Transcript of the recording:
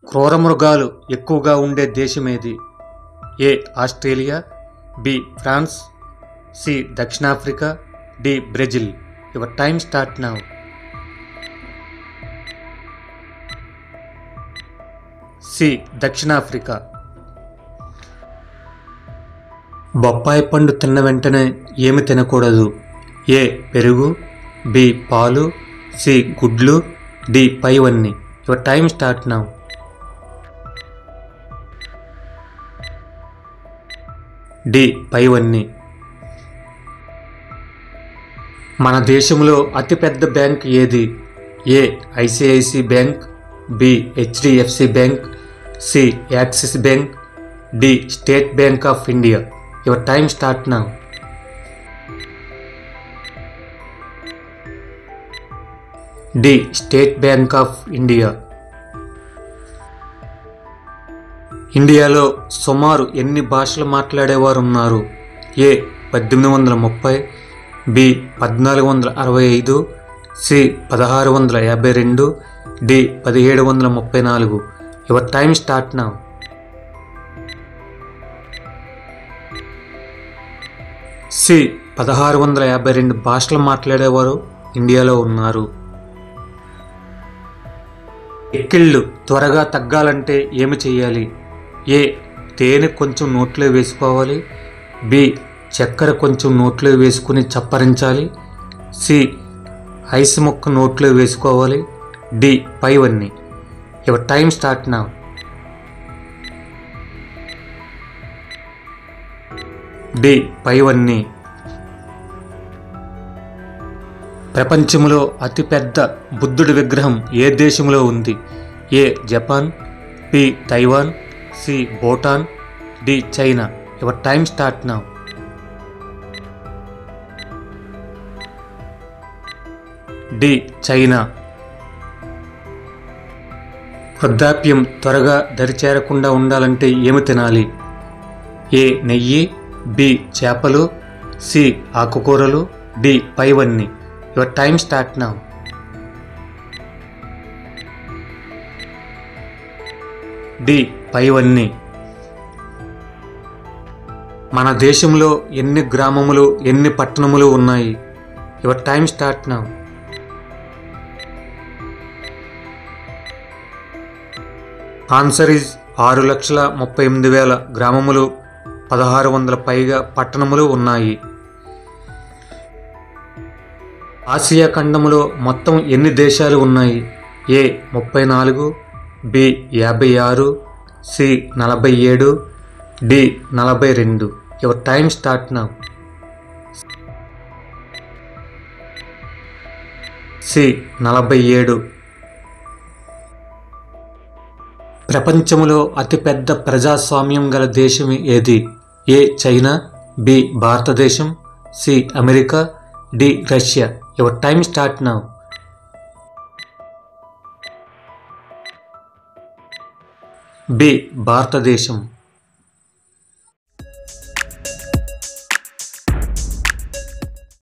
క్రూరమృగాలు ఎక్కువగా ఉండే దేశమేది? A Australia, B France, C దక్షిణాఫ్రికా, D Brazil. Your time start now. C దక్షిణాఫ్రికా. బొప్పాయి పండు తిన్న వెంటనే ఏమి తినకూడదు? ఏ పెరుగు, బి పాలు, సి గుడ్లు, డి పైవన్నీ. Your time start now. D పైవన్నీ. మన దేశంలో అతిపెద్ద బ్యాంక్ ఏది? A ICICI bank, B HDFC bank, C Axis bank, D State Bank of India. Your time start now. D State Bank of India. ఇండియాలో సుమారు ఎన్ని భాషలు మాట్లాడేవారు ఉన్నారు? A 1830, B 1465, C 1652, D 1734. Your time start now. C 1652 భాషలు మాట్లాడేవారు ఇండియాలో ఉన్నారు. ఎక్కిళ్ళు త్వరగా తగ్గాలంటే ఏమి చేయాలి? ఏ తేనె కొంచెం నోట్లో వేసుకోవాలి, బి చక్కెర కొంచెం నోట్లో వేసుకుని చప్పరించాలి, సి ఐస్ ముక్క నోట్లో వేసుకోవాలి, డి పైవన్నీ. Your time start now. D పైవన్నీ. ప్రపంచంలో అతిపెద్ద బుద్ధుడి విగ్రహం ఏ దేశంలో ఉంది? ఏ జపాన్, B Taiwan, C Bhutan, D China. Your time start now. D China. వృద్ధాప్యం త్వరగా దరిచేరకుండా ఉండాలంటే ఏమి తినాలి? ఏ నెయ్యి, బి చేపలు, సి ఆకుకూరలు, డి పైవన్నీ. Your time start now. D పైవన్నీ. మన దేశంలో ఎన్ని గ్రామములు, ఎన్ని పట్టణములు ఉన్నాయి? Your time start now. Answer is 6,38,000 గ్రామములు, 1,600 పైగా పట్టణములు ఉన్నాయి. ఆసియా ఖండములో మొత్తం ఎన్ని దేశాలు ఉన్నాయి? A 34, B 56, C 47, D 42. Your time start now. C 47. ప్రపంచంలో అతిపెద్ద ప్రజాస్వామ్యం గల దేశం ఏది? A China, B Bharatadesam, C America, D Russia. Your time start now. B భారతదేశం.